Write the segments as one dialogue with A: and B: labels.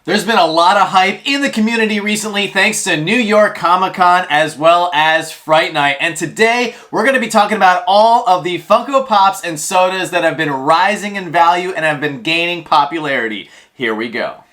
A: There's been a lot of hype in the community recently thanks to New York Comic Con as well as Fright Night. And today we're going to be talking about all of the Funko Pops and sodas that have been rising in value and have been gaining popularity. Here we go.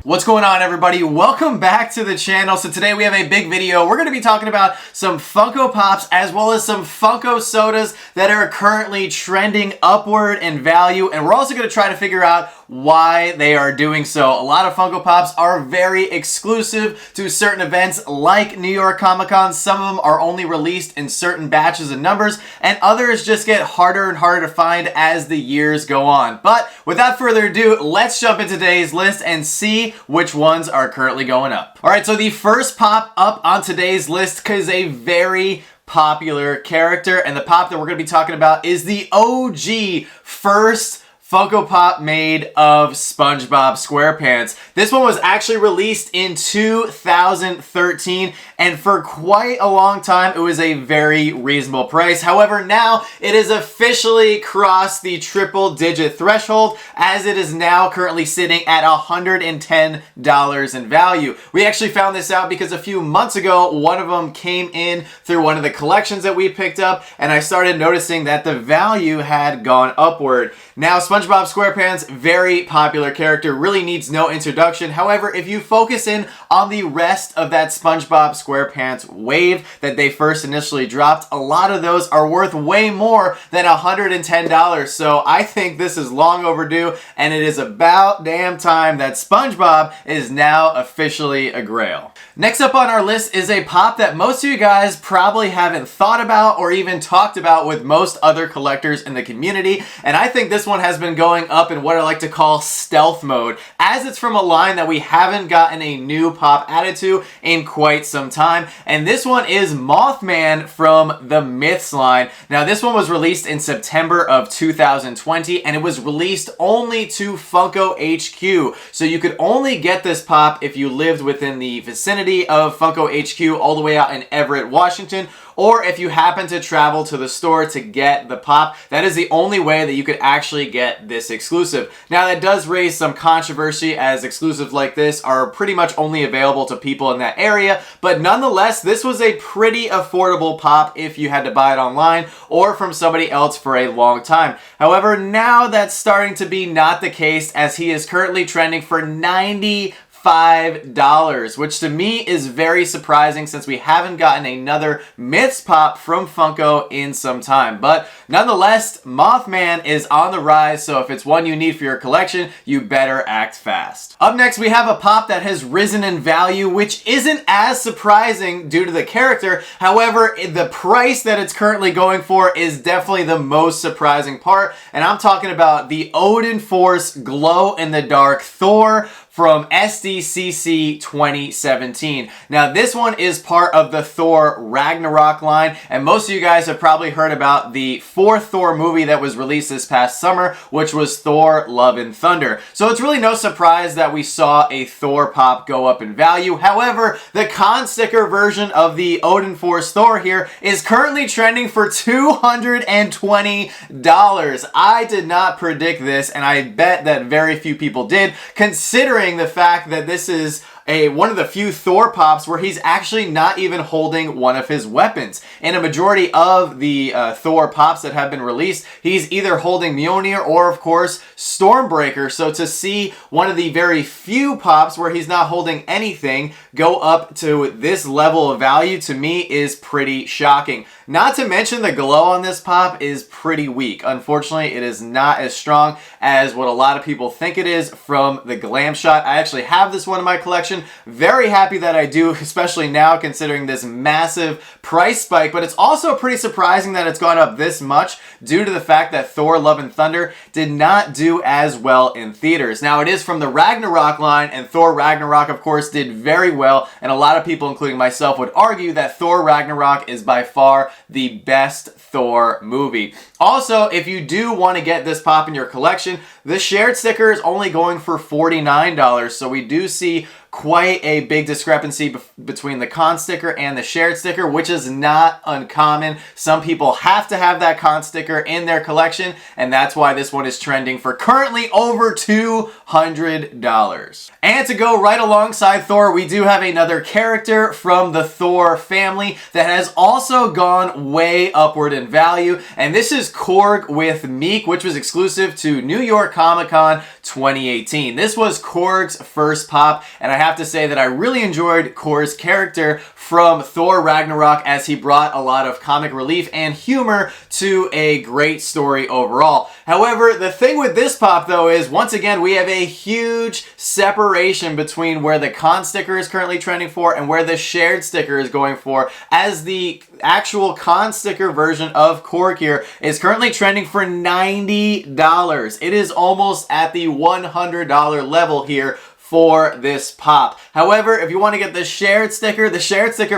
A: What's going on, everybody? Welcome back to the channel. So today we have a big video. We're going to be talking about some Funko Pops as well as some Funko sodas that are currently trending upward in value, and we're also going to try to figure out why they are doing so. A lot of Funko Pops are very exclusive to certain events like New York Comic Con. Some of them are only released in certain batches and numbers, and others just get harder and harder to find as the years go on. But without further ado, let's jump into today's list and see which ones are currently going up. Alright, so the first pop up on today's list is a very popular character, and the pop that we're going to be talking about is the OG first Funko Pop made of SpongeBob SquarePants. This one was actually released in 2013, and for quite a long time it was a very reasonable price. However, now it has officially crossed the triple-digit threshold, as it is now currently sitting at $110 in value. We actually found this out because a few months ago, one of them came in through one of the collections that we picked up, and I started noticing that the value had gone upward. Now, SpongeBob SquarePants, very popular character, really needs no introduction. However, if you focus in on the rest of that SpongeBob SquarePants wave that they first initially dropped, a lot of those are worth way more than $110. So I think this is long overdue, and it is about damn time that SpongeBob is now officially a grail. Next up on our list is a pop that most of you guys probably haven't thought about or even talked about with most other collectors in the community, and I think this one has been going up in what I like to call stealth mode, as it's from a line that we haven't gotten a new pop added to in quite some time, and this one is Mothman from the Myths line. Now, this one was released in September of 2020, and it was released only to Funko HQ, so you could only get this pop if you lived within the vicinity of Funko HQ all the way out in Everett, Washington, or if you happen to travel to the store to get the pop. That is the only way that you could actually get this exclusive. Now, that does raise some controversy, as exclusives like this are pretty much only available to people in that area, but nonetheless, this was a pretty affordable pop if you had to buy it online or from somebody else for a long time. However, now that's starting to be not the case, as he is currently trending for $95, which to me is very surprising since we haven't gotten another Myths pop from Funko in some time. But nonetheless, Mothman is on the rise, so if it's one you need for your collection, you better act fast. Up next, we have a pop that has risen in value, which isn't as surprising due to the character. However, the price that it's currently going for is definitely the most surprising part, and I'm talking about the Odin Force glow-in-the-dark Thor from NYCC 2017. Now, this one is part of the Thor Ragnarok line, and most of you guys have probably heard about the fourth Thor movie that was released this past summer, which was Thor Love and Thunder. So it's really no surprise that we saw a Thor pop go up in value. However, the con sticker version of the Odin Force Thor here is currently trending for $220. I did not predict this, and I bet that very few people did, considering the fact that this is one of the few Thor pops where he's actually not even holding one of his weapons. In a majority of the Thor pops that have been released, he's either holding Mjolnir or, of course, Stormbreaker. So to see one of the very few pops where he's not holding anything go up to this level of value, to me, is pretty shocking. Not to mention the glow on this pop is pretty weak. Unfortunately, it is not as strong as what a lot of people think it is from the Glam Shot. I actually have this one in my collection. Very happy that I do, especially now considering this massive price spike, but it's also pretty surprising that it's gone up this much due to the fact that Thor Love and Thunder did not do as well in theaters. Now, it is from the Ragnarok line, and Thor Ragnarok, of course, did very well, and a lot of people, including myself, would argue that Thor Ragnarok is by far the best Thor movie. Also, if you do want to get this pop in your collection, the shared sticker is only going for $49, so we do see quite a big discrepancy between the con sticker and the shared sticker, which is not uncommon. Some people have to have that con sticker in their collection, and that's why this one is trending for currently over $200. And to go right alongside Thor, we do have another character from the Thor family that has also gone way upward in value, and this is Korg with Meek, which was exclusive to New York Comic Con 2018. This was Korg's first pop, and I have to say that I really enjoyed Korg's character from Thor Ragnarok, as he brought a lot of comic relief and humor to a great story overall. However, the thing with this pop though is, once again, we have a huge separation between where the con sticker is currently trending for and where the shared sticker is going for, as the actual con sticker version of Korg here is currently trending for $90. It is almost at the $100 level here for this pop. However, if you want to get the shared sticker,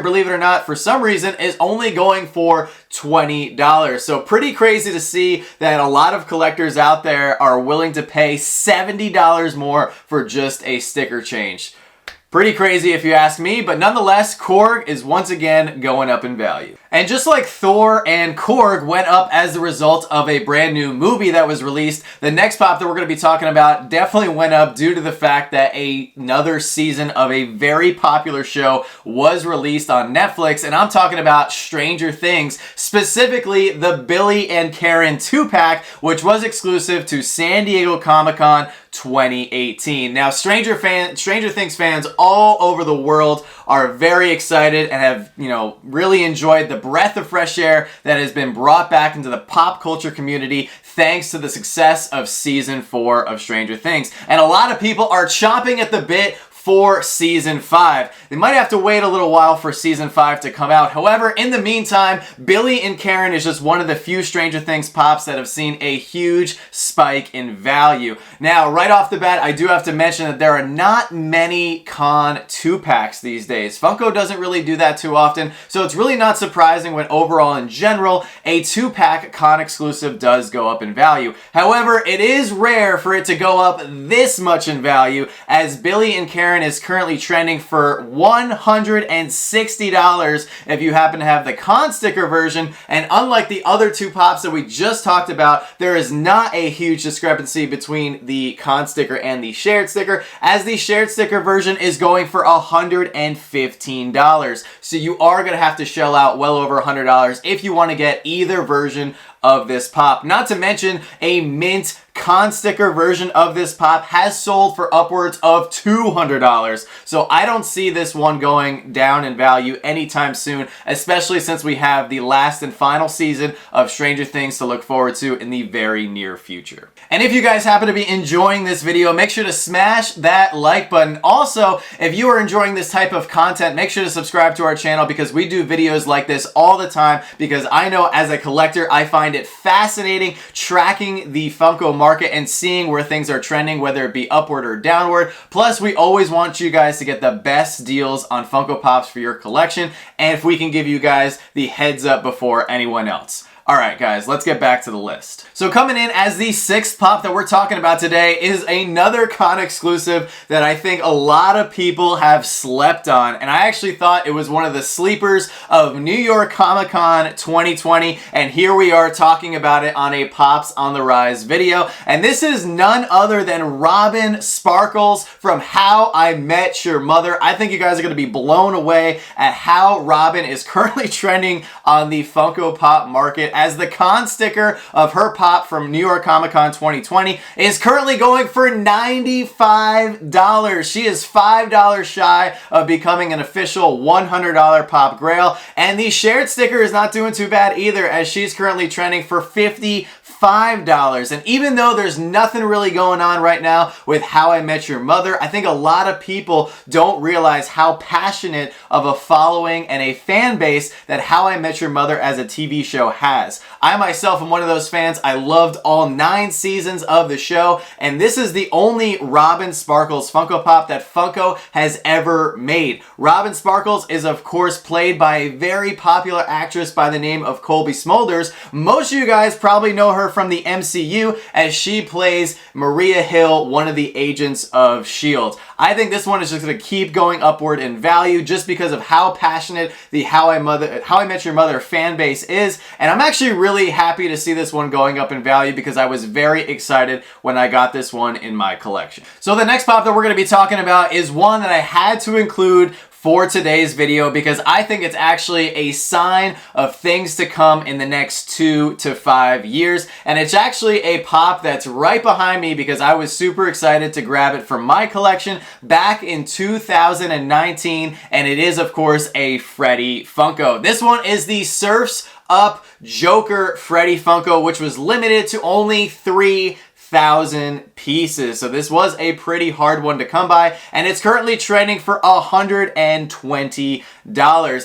A: believe it or not, for some reason is only going for $20. So pretty crazy to see that a lot of collectors out there are willing to pay $70 more for just a sticker change. Pretty crazy if you ask me, but nonetheless, Korg is once again going up in value. And just like Thor and Korg went up as a result of a brand new movie that was released, the next pop that we're going to be talking about definitely went up due to the fact that another season of a very popular show was released on Netflix, and I'm talking about Stranger Things, specifically the Billy and Karen 2-pack, which was exclusive to San Diego Comic-Con 2018. Now, Stranger Things fans all over the world are very excited and have, really enjoyed the breath of fresh air that has been brought back into the pop culture community thanks to the success of season 4 of Stranger Things. And a lot of people are chomping at the bit for season 5. They might have to wait a little while for season 5 to come out. However, in the meantime, Billy and Karen is just one of the few Stranger Things pops that have seen a huge spike in value. Now, right off the bat, I do have to mention that there are not many con 2-packs these days. Funko doesn't really do that too often, so it's really not surprising when overall in general, a 2-pack con exclusive does go up in value. However, it is rare for it to go up this much in value, as Billy and Karen is currently trending for $160 if you happen to have the con sticker version. And unlike the other two pops that we just talked about, there is not a huge discrepancy between the con sticker and the shared sticker, as the shared sticker version is going for $115. So you are going to have to shell out well over $100 if you want to get either version of this pop. Not to mention, a mint con sticker version of this pop has sold for upwards of $200. So I don't see this one going down in value anytime soon, especially since we have the last and final season of Stranger Things to look forward to in the very near future. And if you guys happen to be enjoying this video, make sure to smash that like button. Also, if you are enjoying this type of content, make sure to subscribe to our channel, because we do videos like this all the time, because I know as a collector, I find it fascinating tracking the Funko market and seeing where things are trending, whether it be upward or downward. Plus, we always want you guys to get the best deals on Funko Pops for your collection, and if we can give you guys the heads up before anyone else. Alright guys, let's get back to the list. So coming in as the 6th pop that we're talking about today is another con exclusive that I think a lot of people have slept on, and I actually thought it was one of the sleepers of New York Comic Con 2020, and here we are talking about it on a Pops on the Rise video, and this is none other than Robin Sparkles from How I Met Your Mother. I think you guys are going to be blown away at how Robin is currently trending on the Funko Pop market, as the con sticker of her pop from New York Comic Con 2020 is currently going for $95. She is $5 shy of becoming an official $100 Pop Grail, and the shared sticker is not doing too bad either, as she's currently trending for $55. And even though there's nothing really going on right now with How I Met Your Mother, I think a lot of people don't realize how passionate of a following and a fan base that How I Met Your Mother as a TV show has. has. I myself am one of those fans. I loved all 9 seasons of the show, and this is the only Robin Sparkles Funko Pop that Funko has ever made. Robin Sparkles is of course played by a very popular actress by the name of Colby Smulders. Most of you guys probably know her from the MCU as she plays Maria Hill, one of the agents of S.H.I.E.L.D. I think this one is just going to keep going upward in value just because of how passionate the How I Met Your Mother fan base is, and I'm actually really happy to see this one going up in value because I was very excited when I got this one in my collection. So the next pop that we're going to be talking about is one that I had to include for today's video because I think it's actually a sign of things to come in the next 2 to 5 years, and it's actually a pop that's right behind me because I was super excited to grab it from my collection back in 2019, and it is of course a Freddy Funko. This one is the Surf's Up Joker Freddy Funko, which was limited to only 3,000 pieces. So this was a pretty hard one to come by, and it's currently trending for $120,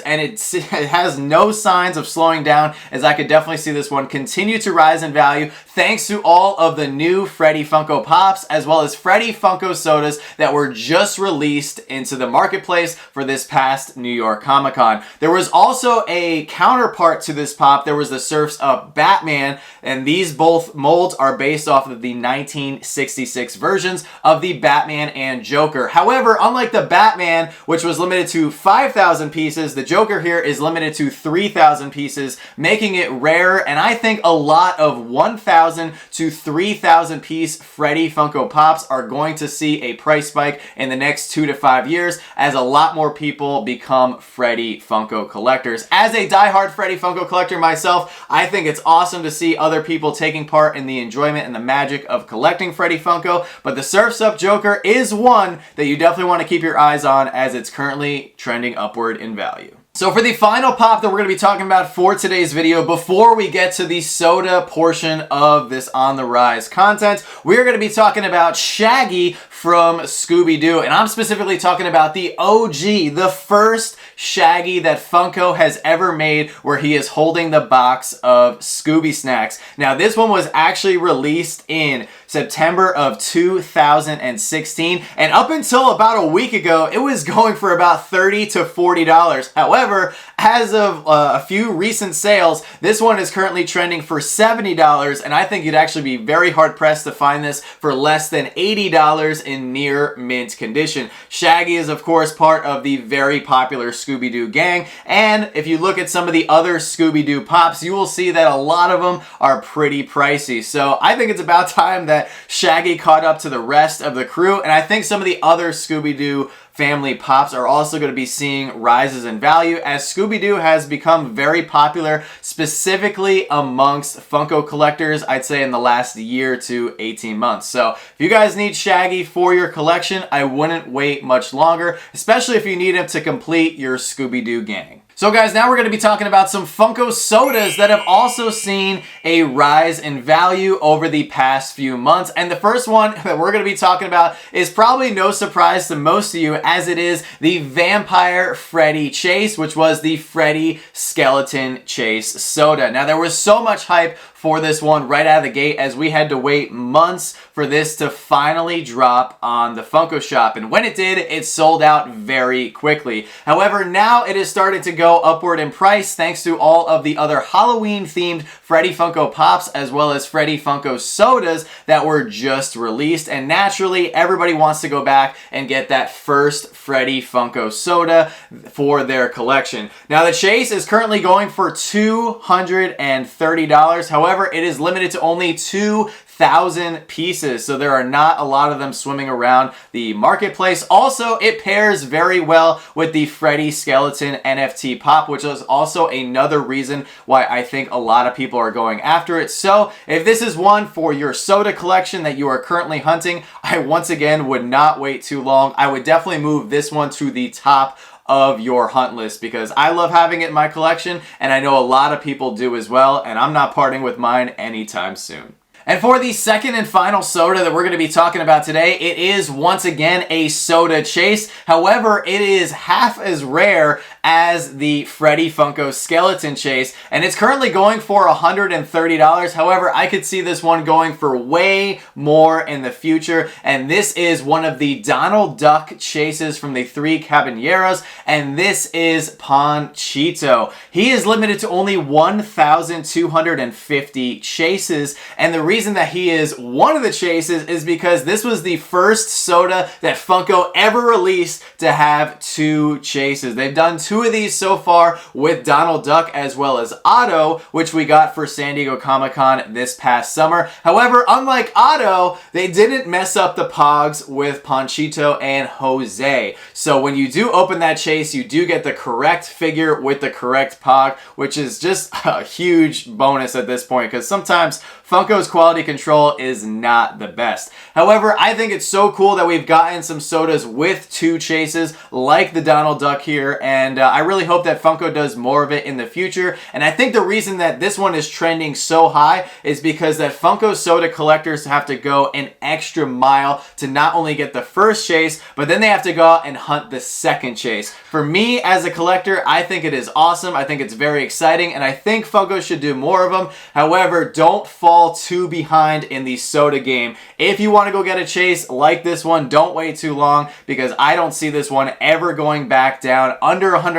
A: and it has no signs of slowing down, as I could definitely see this one continue to rise in value thanks to all of the new Freddy Funko Pops as well as Freddy Funko Sodas that were just released into the marketplace for this past New York Comic Con. There was also a counterpart to this pop. There was the Surf's Up Batman, and these both molds are based off of the 1966 versions of the Batman and Joker. However, unlike the Batman, which was limited to 5,000 pieces, the Joker here is limited to 3,000 pieces, making it rare, and I think a lot of 1,000 to 3,000 piece Freddy Funko Pops are going to see a price spike in the next 2 to 5 years as a lot more people become Freddy Funko collectors. As a diehard Freddy Funko collector myself, I think it's awesome to see other people taking part in the enjoyment and the magic of collecting Freddy Funko, but the Surf's Up Joker is one that you definitely want to keep your eyes on as it's currently trending upward in value. So for the final pop that we're going to be talking about for today's video, before we get to the soda portion of this On the Rise content, we're going to be talking about Shaggy from Scooby-Doo, and I'm specifically talking about the OG, the first Shaggy that Funko has ever made, where he is holding the box of Scooby Snacks. Now this one was actually released in September of 2016, and up until about a week ago, it was going for about $30 to $40. However, as of a few recent sales, this one is currently trending for $70, and I think you'd actually be very hard pressed to find this for less than $80 in near mint condition. Shaggy is of course part of the very popular Scooby-Doo gang, and if you look at some of the other Scooby-Doo pops, you will see that a lot of them are pretty pricey. So I think it's about time that Shaggy caught up to the rest of the crew, and I think some of the other Scooby-Doo family pops are also going to be seeing rises in value as Scooby-Doo has become very popular, specifically amongst Funko collectors, I'd say in the last year to 18 months. So if you guys need Shaggy for your collection, I wouldn't wait much longer, especially if you need him to complete your Scooby-Doo gang. So guys, now we're going to be talking about some Funko sodas that have also seen a rise in value over the past few months. And the first one that we're going to be talking about is probably no surprise to most of you, as it is the Vampire Freddy Chase, which was the Freddy Skeleton Chase soda. Now there was so much hype for this one right out of the gate as we had to wait months for this to finally drop on the Funko shop, and when it did, it sold out very quickly. However, now it is starting to go upward in price thanks to all of the other Halloween themed Freddy Funko Pops as well as Freddy Funko sodas that were just released, and naturally everybody wants to go back and get that first Freddy Funko soda for their collection. Now the Chase is currently going for $230. However, it is limited to only 2,000 pieces, so there are not a lot of them swimming around the marketplace. Also, it pairs very well with the Freddy Skeleton NFT Pop, which is also another reason why I think a lot of people are going after it. So if this is one for your soda collection that you are currently hunting, I once again would not wait too long. I would definitely move this one to the top of your hunt list because I love having it in my collection, and I know a lot of people do as well, and I'm not parting with mine anytime soon. And for the second and final soda that we're going to be talking about today, it is once again a soda chase. However, it is half as rare as the Freddy Funko Skeleton Chase, and it's currently going for $130. However, I could see this one going for way more in the future, and this is one of the Donald Duck chases from the Three Caballeros, and this is Panchito. He is limited to only 1,250 chases, and the reason that he is one of the chases is because this was the first soda that Funko ever released to have 2 chases. They've done 2 of these so far with Donald Duck as well as Otto, which we got for San Diego Comic-Con this past summer. However, unlike Otto, they didn't mess up the Pogs with Panchito and Jose. So when you do open that chase, you do get the correct figure with the correct Pog, which is just a huge bonus at this point, because sometimes Funko's quality control is not the best. However, I think it's so cool that we've gotten some sodas with 2 chases like the Donald Duck here, and I really hope that Funko does more of it in the future. And I think the reason that this one is trending so high is because that Funko soda collectors have to go an extra mile to not only get the first chase, but then they have to go out and hunt the second chase. For me as a collector, I think it is awesome. I think it's very exciting, and I think Funko should do more of them. However, don't fall too behind in the soda game. If you want to go get a chase like this one, don't wait too long, because I don't see this one ever going back down under $100.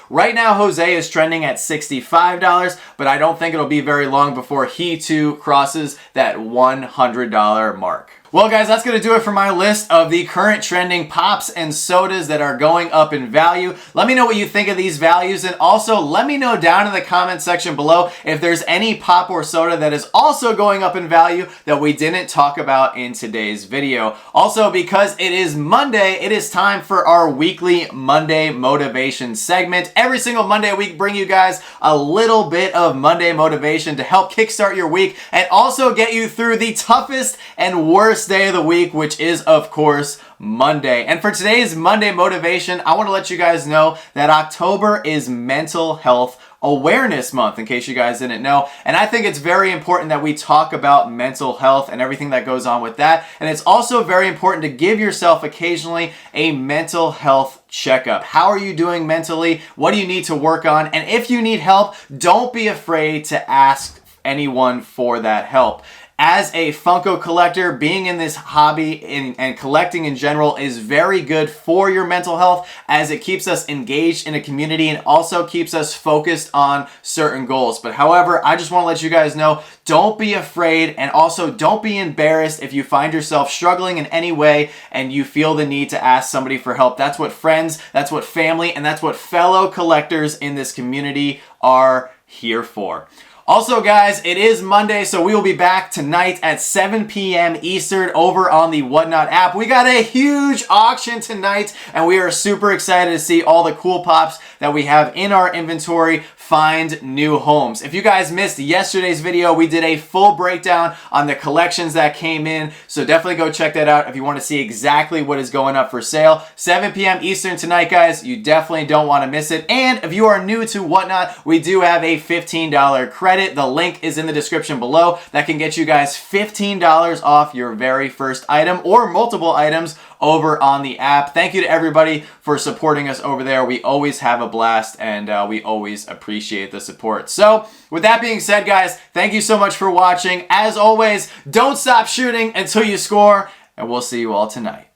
A: Right now, Jose is trending at $65, but I don't think it'll be very long before he too crosses that $100 mark. Well, guys, that's going to do it for my list of the current trending pops and sodas that are going up in value. Let me know what you think of these values, and also let me know down in the comment section below if there's any pop or soda that is also going up in value that we didn't talk about in today's video. Also, because it is Monday, it is time for our weekly Monday motivation segment. Every single Monday, we bring you guys a little bit of Monday motivation to help kickstart your week and also get you through the toughest and worst day of the week, which is of course Monday. And for today's Monday motivation, I want to let you guys know that October is Mental Health Awareness Month, in case you guys didn't know. And I think it's very important that we talk about mental health and everything that goes on with that. And it's also very important to give yourself occasionally a mental health checkup. How are you doing mentally? What do you need to work on? And if you need help, don't be afraid to ask anyone for that help. As a Funko collector, being in this hobby and collecting in general is very good for your mental health, as it keeps us engaged in a community and also keeps us focused on certain goals. But however, I just want to let you guys know, don't be afraid, and also don't be embarrassed if you find yourself struggling in any way and you feel the need to ask somebody for help. That's what friends, that's what family, and that's what fellow collectors in this community are here for. Also, guys, it is Monday, so we will be back tonight at 7 p.m. Eastern over on the Whatnot app. We got a huge auction tonight, and we are super excited to see all the cool pops that we have in our inventory find new homes. If you guys missed yesterday's video, we did a full breakdown on the collections that came in, so definitely go check that out if you want to see exactly what is going up for sale. 7 p.m. Eastern tonight, guys. You definitely don't want to miss it. And if you are new to Whatnot, we do have a $15 credit. The link is in the description below. That can get you guys $15 off your very first item or multiple items over on the app. Thank you to everybody for supporting us over there. We always have a blast, and we always appreciate the support. So with that being said, guys, thank you so much for watching. As always, don't stop shooting until you score, and we'll see you all tonight.